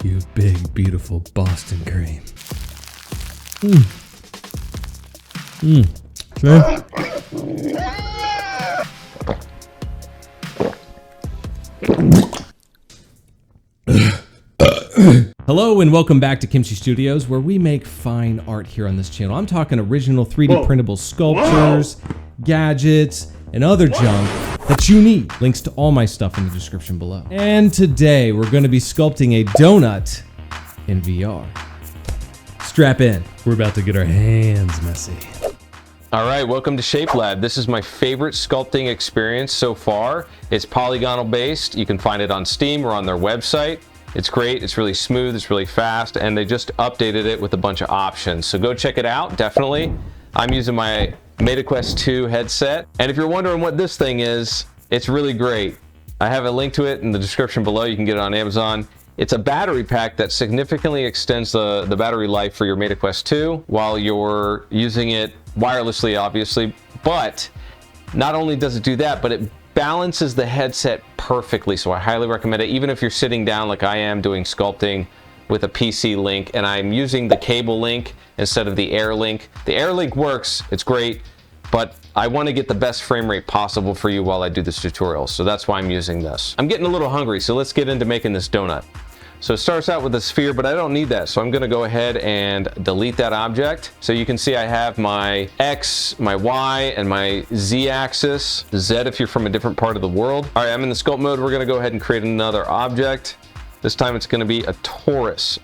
You big, beautiful Boston cream. Okay. Hello and welcome back to Kimchi Studios, where we make fine art here on this channel. I'm talking original 3D printable sculptures, gadgets, and other junk that you need. Links to all my stuff in the description below. And today we're going to be sculpting a donut in VR. Strap in. We're about to get our hands messy. All right, welcome to Shapelab. This is my favorite sculpting experience so far. It's polygonal based. You can find it on Steam or on their website. It's great, it's really smooth, it's really fast, and they just updated it with a bunch of options. So go check it out, definitely. I'm using my MetaQuest 2 headset. And if you're wondering what this thing is, it's really great. I have a link to it in the description below. You can get it on Amazon. It's a battery pack that significantly extends the battery life for your MetaQuest 2 while you're using it wirelessly, obviously. But not only does it do that, but it balances the headset perfectly. So I highly recommend it, even if you're sitting down like I am doing sculpting with a PC link, and I'm using the cable link instead of the Air link. The Air link works, it's great, but I want to get the best frame rate possible for you while I do this tutorial. So that's why I'm using this. I'm getting a little hungry, so let's get into making this donut. So it starts out with a sphere, but I don't need that. So I'm gonna go ahead and delete that object. So you can see I have my X, my Y, and my Z axis. Z if you're from a different part of the world. All right, I'm in the sculpt mode. We're gonna go ahead and create another object. This time it's gonna be a torus.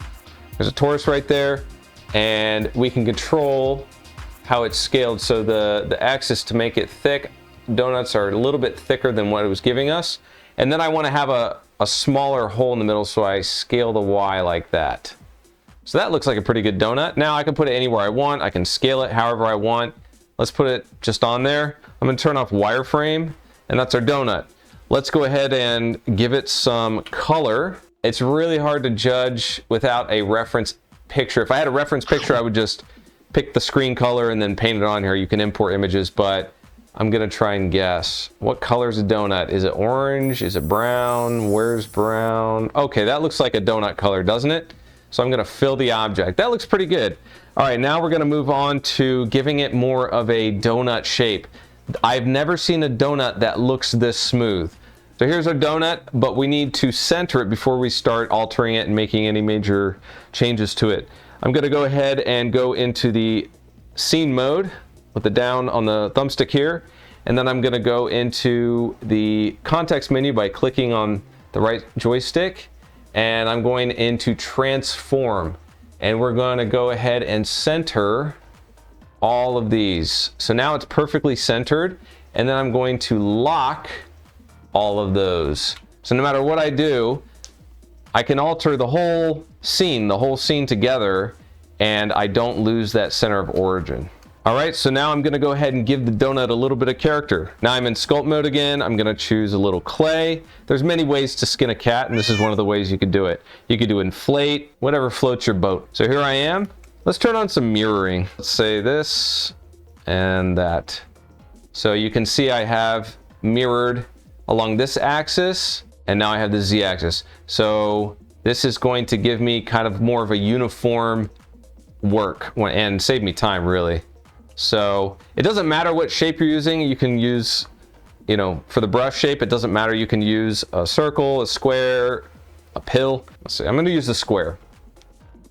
There's a torus right there, and we can control how it's scaled. So the axis, to make it thick, donuts are a little bit thicker than what it was giving us. And then I wanna have a smaller hole in the middle, so I scale the Y like that. So that looks like a pretty good donut. Now I can put it anywhere I want. I can scale it however I want. Let's put it just on there. I'm gonna turn off wireframe, and that's our donut. Let's go ahead and give it some color. It's really hard to judge without a reference picture. If I had a reference picture, I would just pick the screen color and then paint it on here. You can import images, but I'm gonna try and guess. What color is a donut? Is it orange? Is it brown? Where's brown? Okay, that looks like a donut color, doesn't it? So I'm gonna fill the object. That looks pretty good. All right, now we're gonna move on to giving it more of a donut shape. I've never seen a donut that looks this smooth. So here's our donut, but we need to center it before we start altering it and making any major changes to it. I'm gonna go ahead and go into the scene mode with the down on the thumbstick here, and then I'm gonna go into the context menu by clicking on the right joystick, and I'm going into transform, and we're gonna go ahead and center all of these. So now it's perfectly centered, and then I'm going to lock all of those. So no matter what I do, I can alter the whole scene together, and I don't lose that center of origin. All right, so now I'm gonna go ahead and give the donut a little bit of character. Now I'm in sculpt mode again. I'm gonna choose a little clay. There's many ways to skin a cat, and this is one of the ways you could do it. You could do inflate, whatever floats your boat. So here I am. Let's turn on some mirroring. Let's say this and that. So you can see I have mirrored along this axis, and now I have the Z axis. So this is going to give me kind of more of a uniform work and save me time, really. So it doesn't matter what shape you're using. You can use, for the brush shape, it doesn't matter. You can use a circle, a square, a pill. Let's see, I'm gonna use the square.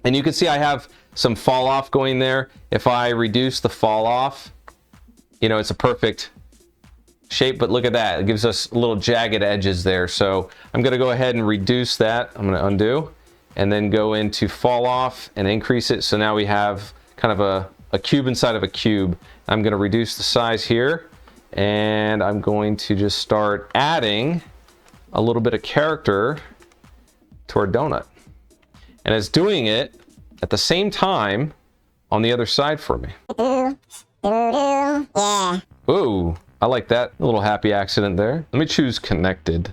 And you can see I have some fall off going there. If I reduce the fall off, it's a perfect shape, but look at that. It gives us little jagged edges there. So I'm gonna go ahead and reduce that. I'm gonna undo and then go into fall off and increase it. So now we have kind of a cube inside of a cube. I'm gonna reduce the size here, and I'm going to just start adding a little bit of character to our donut. And it's doing it at the same time on the other side for me. Yeah. Ooh, I like that. A little happy accident there. Let me choose connected.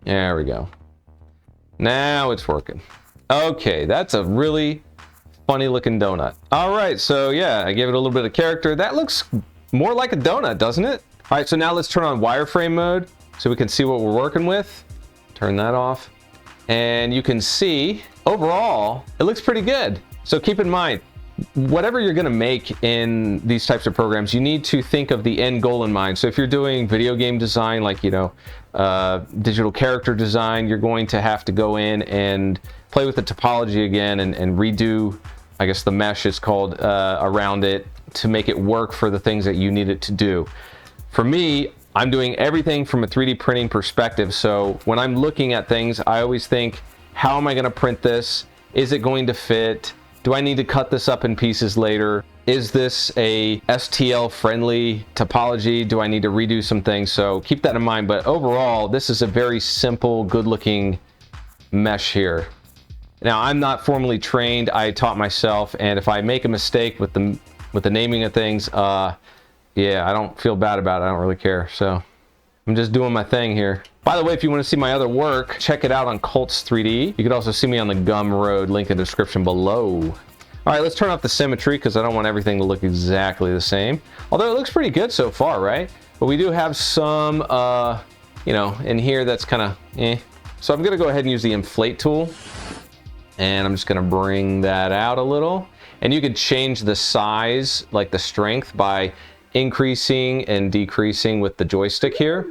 There we go. Now it's working. Okay, that's a really funny looking donut. All right, so yeah, I gave it a little bit of character. That looks more like a donut, doesn't it? All right, so now let's turn on wireframe mode so we can see what we're working with. Turn that off. And you can see overall, it looks pretty good. So keep in mind, whatever you're gonna make in these types of programs, you need to think of the end goal in mind. So if you're doing video game design, like, you know, digital character design, you're going to have to go in and play with the topology again and redo, I guess the mesh is called, around it to make it work for the things that you need it to do. For me, I'm doing everything from a 3D printing perspective. So when I'm looking at things, I always think, how am I gonna print this? Is it going to fit? Do I need to cut this up in pieces later? Is this a STL friendly topology? Do I need to redo some things? So keep that in mind. But overall, this is a very simple, good looking mesh here. Now, I'm not formally trained. I taught myself. And if I make a mistake with the naming of things, yeah, I don't feel bad about it. I don't really care. So I'm just doing my thing here. By the way, if you want to see my other work, check it out on Cults 3D. You could also see me on the Gumroad, link in the description below. All right, let's turn off the symmetry because I don't want everything to look exactly the same. Although it looks pretty good so far, right? But we do have some, you know, in here that's kind of eh. So I'm gonna go ahead and use the inflate tool. And I'm just gonna bring that out a little. And you could change the size, like the strength, by increasing and decreasing with the joystick here.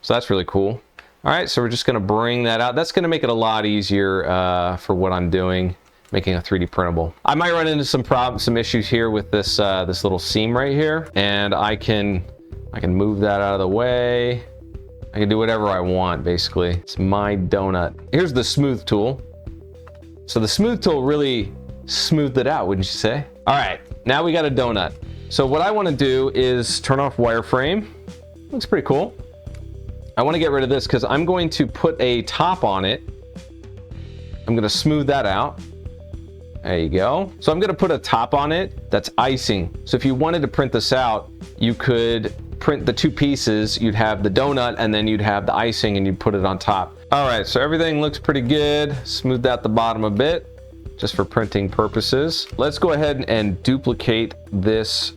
So that's really cool. All right, so we're just gonna bring that out. That's gonna make it a lot easier for what I'm doing, making a 3D printable. I might run into some issues here with this this little seam right here, and I can move that out of the way. I can do whatever I want, basically. It's my donut. Here's the smooth tool. So the smooth tool really smoothed it out, wouldn't you say? All right, now we got a donut. So what I want to do is turn off wireframe. Looks pretty cool. I want to get rid of this because I'm going to put a top on it. I'm going to smooth that out. There you go. So I'm going to put a top on it that's icing. So if you wanted to print this out, you could print the two pieces. You'd have the donut and then you'd have the icing and you'd put it on top. All right, so everything looks pretty good. Smoothed out the bottom a bit just for printing purposes. Let's go ahead and duplicate this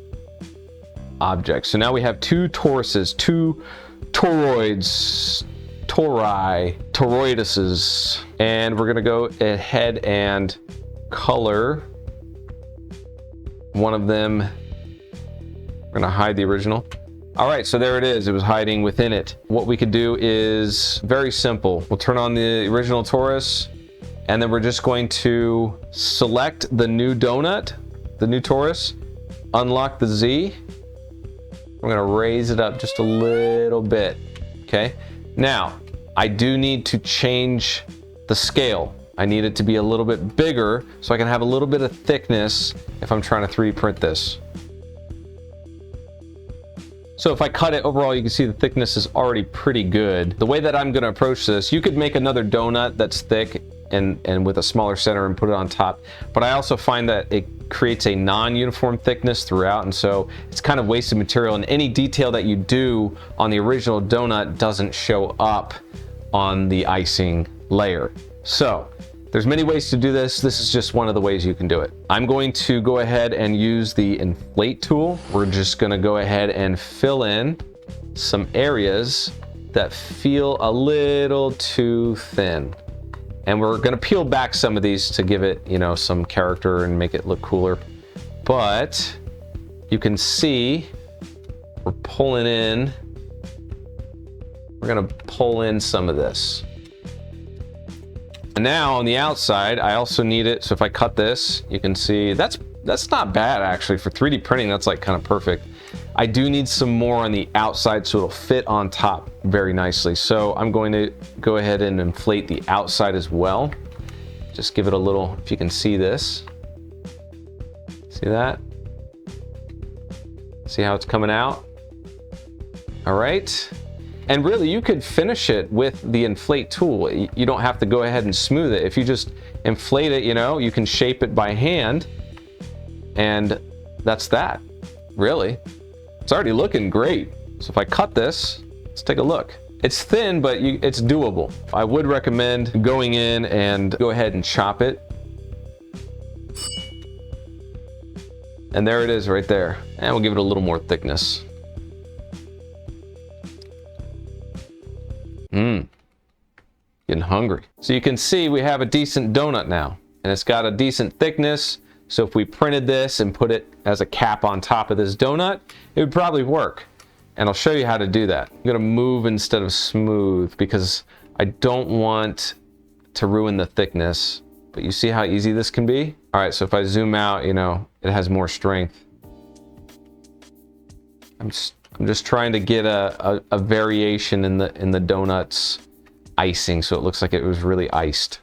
object. So now we have two toruses, two toroids, toroiduses, and we're gonna go ahead and color one of them. We're gonna hide the original. All right, so there it is. It was hiding within it. What we could do is very simple. We'll turn on the original torus, and then we're just going to select the new donut, the new torus, unlock the Z. I'm gonna raise it up just a little bit, okay? Now, I do need to change the scale. I need it to be a little bit bigger so I can have a little bit of thickness if I'm trying to 3D print this. So if I cut it overall, you can see the thickness is already pretty good. The way that I'm gonna approach this, you could make another donut that's thick and with a smaller center and put it on top. But I also find that it creates a non-uniform thickness throughout, and so it's kind of wasted material, and any detail that you do on the original donut doesn't show up on the icing layer. So there's many ways to do this. This is just one of the ways you can do it. I'm going to go ahead and use the inflate tool. We're just gonna go ahead and fill in some areas that feel a little too thin. And we're gonna peel back some of these to give it, you know, some character and make it look cooler. But you can see we're pulling in, we're gonna pull in some of this. And now on the outside, I also need it. So if I cut this, you can see that's not bad actually. For 3D printing, that's like kind of perfect. I do need some more on the outside so it'll fit on top very nicely. So I'm going to go ahead and inflate the outside as well. Just give it a little, if you can see this. See that? See how it's coming out? All right. And really, you could finish it with the inflate tool. You don't have to go ahead and smooth it. If you just inflate it, you know, you can shape it by hand. And that's that, really. It's already looking great. So if I cut this, let's take a look. It's thin, but it's doable. I would recommend going in and go ahead and chop it. And there it is right there. And we'll give it a little more thickness. Getting hungry. So you can see we have a decent donut now, and it's got a decent thickness. So if we printed this and put it as a cap on top of this donut, it would probably work. And I'll show you how to do that. I'm gonna move instead of smooth because I don't want to ruin the thickness. But you see how easy this can be? All right, so if I zoom out, you know, it has more strength. I'm just trying to get a variation in the donut's icing, so it looks like it was really iced.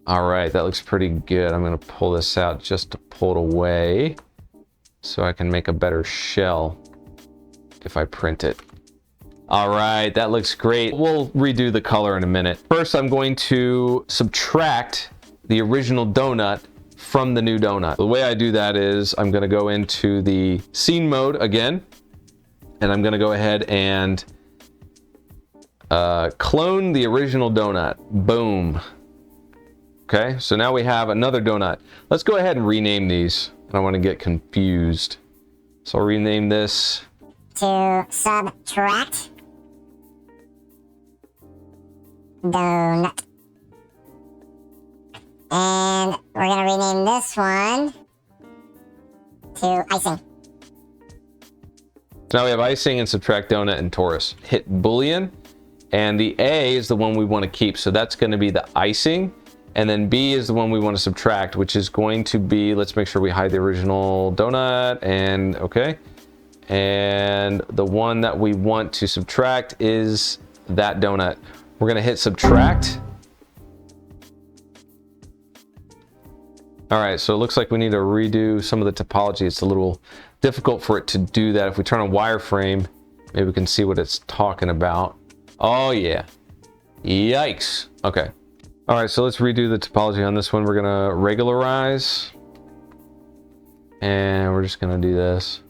All right, that looks pretty good. I'm gonna pull this out just to pull it away so I can make a better shell if I print it. All right, that looks great. We'll redo the color in a minute. First, I'm going to subtract the original donut from the new donut. The way I do that is I'm gonna go into the scene mode again, and I'm gonna go ahead and clone the original donut. Boom. Okay, so now we have another donut. Let's go ahead and rename these. I don't want to get confused. So I'll rename this to subtract donut. And we're going to rename this one to icing. So now we have icing and subtract donut and torus. Hit Boolean, and the A is the one we want to keep. So that's going to be the icing. And then B is the one we want to subtract, which is going to be, let's make sure we hide the original donut, and okay. And the one that we want to subtract is that donut. We're gonna hit subtract. All right, so it looks like we need to redo some of the topology. It's a little difficult for it to do that. If we turn on wireframe, maybe we can see what it's talking about. Oh yeah, yikes, okay. All right, so let's redo the topology on this one. We're gonna regularize, and we're just gonna do this.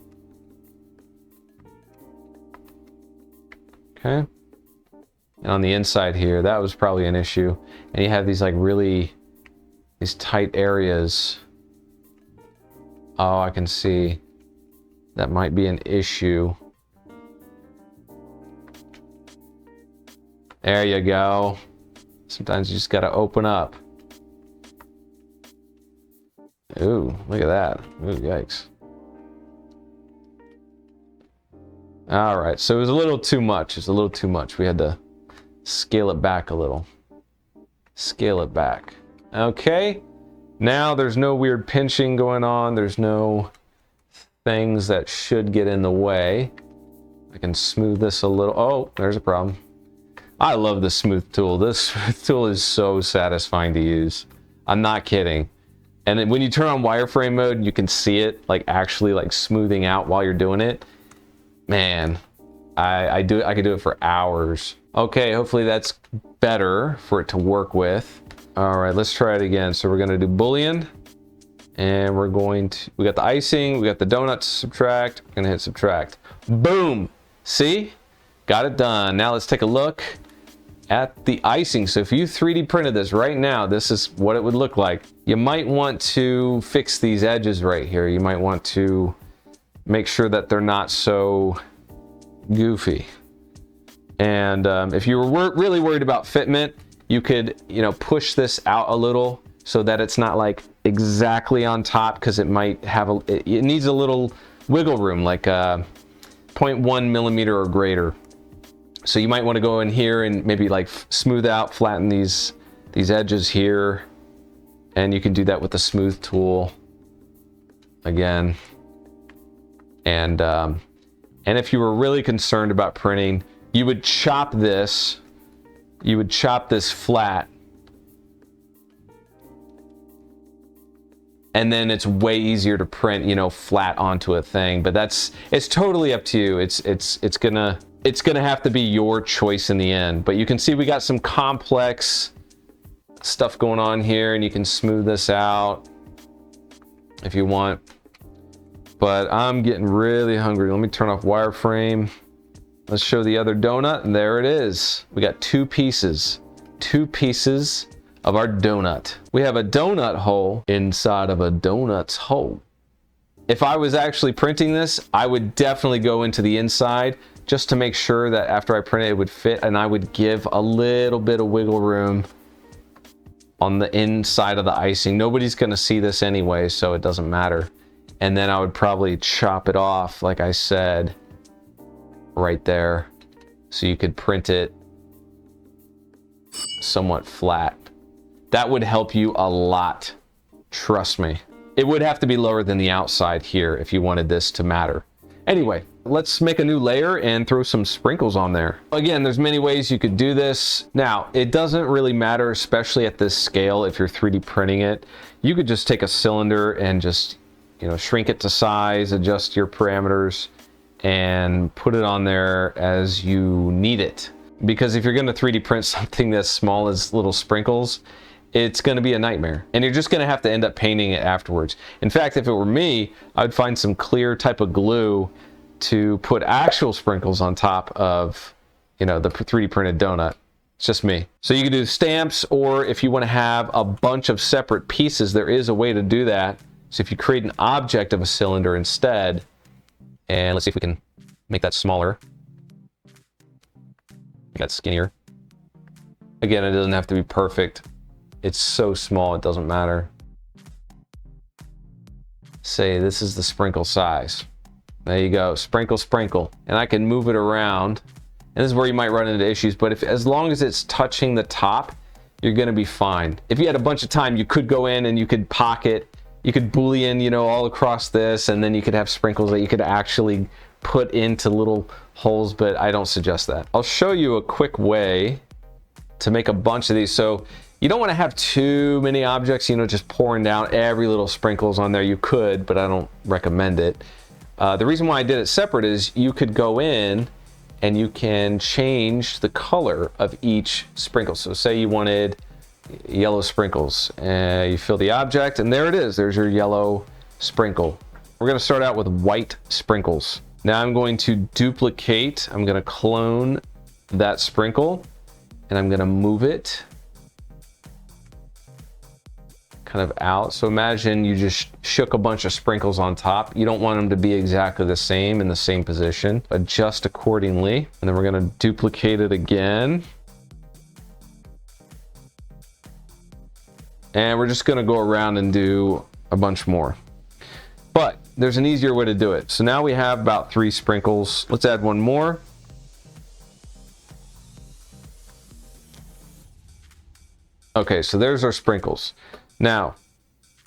Okay. And on the inside here, that was probably an issue. And you have these like really, these tight areas. Oh, I can see that might be an issue. There you go. Sometimes you just gotta open up. Ooh, look at that. Ooh, yikes. All right, so it was a little too much. It's a little too much. We had to scale it back a little. Scale it back. Okay, now there's no weird pinching going on. There's no things that should get in the way. I can smooth this a little. Oh, there's a problem. I love the smooth tool. This smooth tool is so satisfying to use. I'm not kidding. And then when you turn on wireframe mode, you can see it like actually like smoothing out while you're doing it. Man, I could do it for hours. Okay, hopefully that's better for it to work with. All right, let's try it again. So we're gonna do Boolean, and we're going to, we got the icing, we got the donut to subtract. We're gonna hit subtract. Boom, see? Got it done. Now let's take a look at the icing. So if you 3D printed this right now, this is what it would look like. You might want to fix these edges right here. You might want to make sure that they're not so goofy. And if you were really worried about fitment, you could, you know, push this out a little so that it's not like exactly on top, because it might have it needs a little wiggle room, like 0.1 millimeter or greater. So you might want to go in here and maybe like smooth out, flatten these edges here, and you can do that with the smooth tool again. And if you were really concerned about printing, you would chop this. You would chop this flat, and then it's way easier to print, you know, flat onto a thing. But it's totally up to you. It's gonna have to be your choice in the end. But you can see we got some complex stuff going on here, and you can smooth this out if you want. But I'm getting really hungry. Let me turn off wireframe. Let's show the other donut, and there it is. We got two pieces of our donut. We have a donut hole inside of a donut's hole. If I was actually printing this, I would definitely go into the inside just to make sure that after I print it, it would fit, and I would give a little bit of wiggle room on the inside of the icing. Nobody's gonna see this anyway, so it doesn't matter. And then I would probably chop it off, like I said, right there, so you could print it somewhat flat. That would help you a lot, trust me. It would have to be lower than the outside here if you wanted this to matter. Anyway, let's make a new layer and throw some sprinkles on there. Again, there's many ways you could do this. Now, it doesn't really matter, especially at this scale, if you're 3D printing it. You could just take a cylinder and just, you know, shrink it to size, adjust your parameters, and put it on there as you need it. Because if you're gonna 3D print something as small as little sprinkles, it's going to be a nightmare, and you're just going to have to end up painting it afterwards. In fact, if it were me, I would find some clear type of glue to put actual sprinkles on top of, you know, the 3D printed donut. It's just me. So you can do stamps, or if you want to have a bunch of separate pieces, there is a way to do that. So if you create an object of a cylinder instead, and let's see if we can make that smaller, make that skinnier. Again, it doesn't have to be perfect. It's so small, it doesn't matter. Say this is the sprinkle size. There you go, sprinkle, sprinkle. And I can move it around. And this is where you might run into issues, but if, as long as it's touching the top, you're gonna be fine. If you had a bunch of time, you could go in and you could pocket, you could Boolean, you know, all across this, and then you could have sprinkles that you could actually put into little holes, but I don't suggest that. I'll show you a quick way to make a bunch of these. So you don't want to have too many objects, you know, just pouring down every little sprinkles on there. You could, but I don't recommend it. The reason why I did it separate is you could go in and you can change the color of each sprinkle. So say you wanted yellow sprinkles, and you fill the object, and there it is. There's your yellow sprinkle. We're going to start out with white sprinkles. Now I'm going to duplicate, I'm going to clone that sprinkle, and I'm going to move it kind of out. So imagine you just shook a bunch of sprinkles on top. You don't want them to be exactly the same in the same position. Adjust accordingly. And then we're going to duplicate it again. And we're just going to go around and do a bunch more. But there's an easier way to do it. So now we have about 3 sprinkles. Let's add one more. Okay, so there's our sprinkles. Now,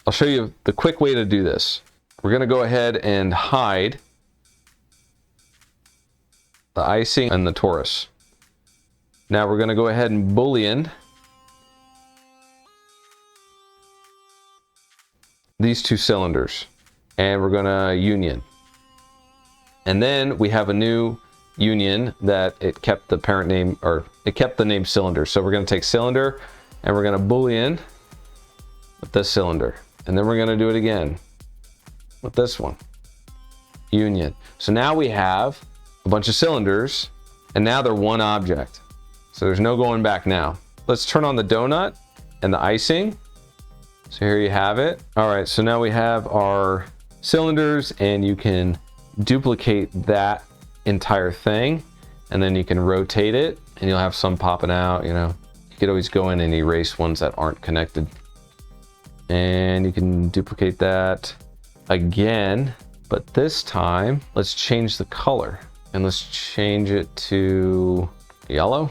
I'll show you the quick way to do this. We're going to go ahead and hide the icing and the torus. Now we're going to go ahead and Boolean these 2 cylinders, and we're going to union. And then we have a new union that it kept the parent name, or it kept the name cylinder. So we're going to take cylinder and we're going to Boolean with this cylinder, and then we're going to do it again with this one, union. So now we have a bunch of cylinders, and now they're one object. So there's no going back now. Let's turn on the donut and the icing. So here you have it. All right, so now we have our cylinders, and you can duplicate that entire thing, and then you can rotate it, and you'll have some popping out, you know. You could always go in and erase ones that aren't connected. And you can duplicate that again, but this time let's change the color, and let's change it to yellow.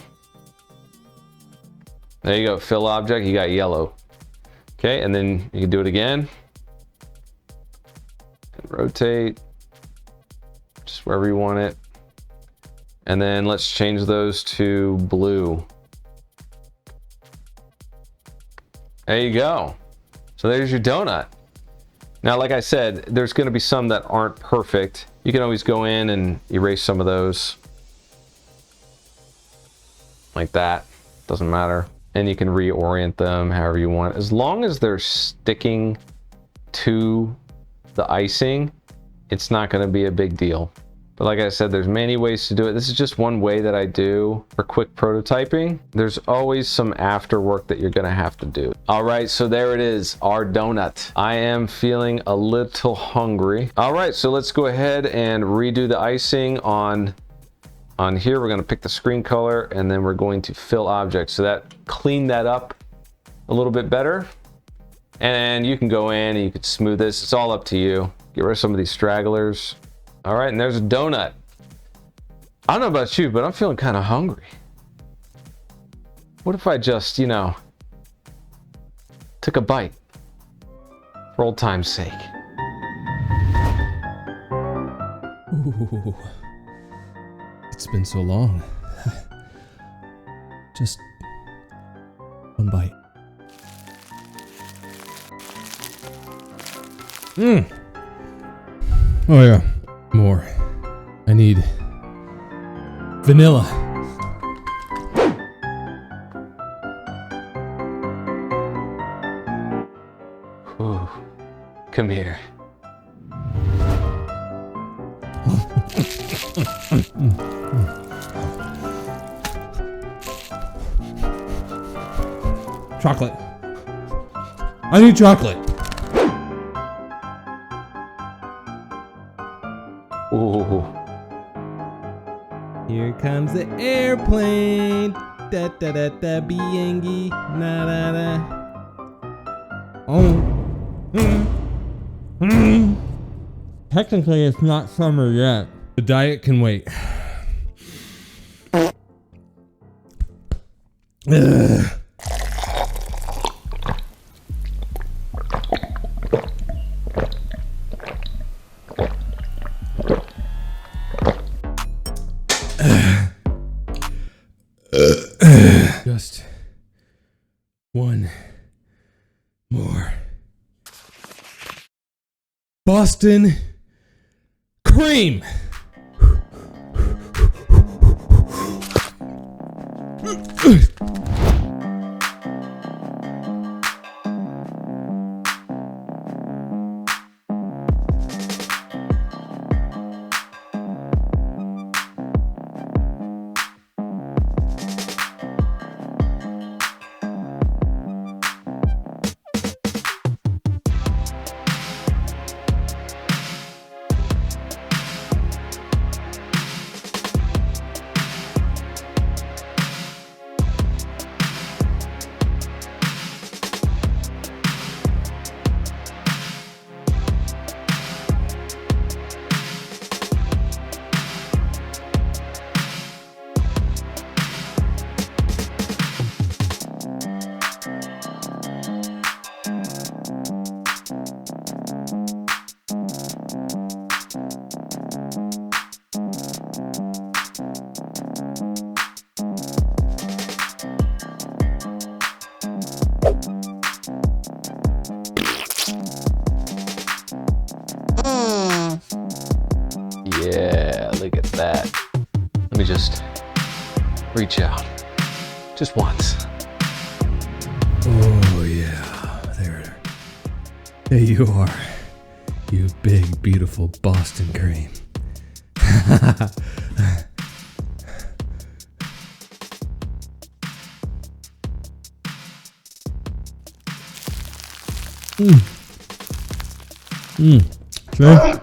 There you go, fill object, you got yellow. Okay, and then you can do it again. And rotate just wherever you want it. And then let's change those to blue. There you go. So there's your donut. Now, like I said, there's going to be some that aren't perfect. You can always go in and erase some of those. Like that. Doesn't matter. And you can reorient them however you want. As long as they're sticking to the icing, it's not going to be a big deal. But like I said, there's many ways to do it. This is just one way that I do for quick prototyping. There's always some after work that you're gonna have to do. All right, so there it is, our donut. I am feeling a little hungry. All right, so let's go ahead and redo the icing on here. We're gonna pick the screen color and then we're going to fill objects. So that clean that up a little bit better. And you can go in and you can smooth this. It's all up to you. Get rid of some of these stragglers. All right, and there's a donut. I don't know about you, but I'm feeling kind of hungry. What if I just, you know, took a bite for old time's sake? Ooh, it's been so long. Just one bite. Oh yeah, more. I need vanilla. Ooh, come here. Chocolate. I need chocolate. Ooh. Here comes the airplane. Da da da da biengi. Na da da. Oh. Technically, it's not summer yet. The diet can wait. Ugh. Just one more. Boston cream. Yeah, look at that. Let me just reach out. Just once. Oh yeah, there you are. You big, beautiful Boston cream. Okay.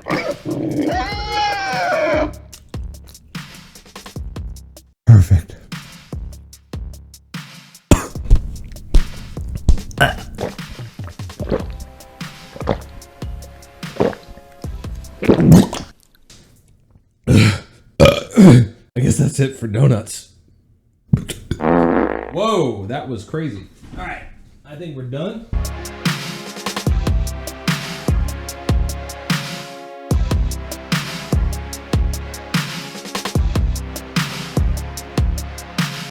Perfect. I guess that's it for donuts. Whoa, that was crazy. All right, I think we're done.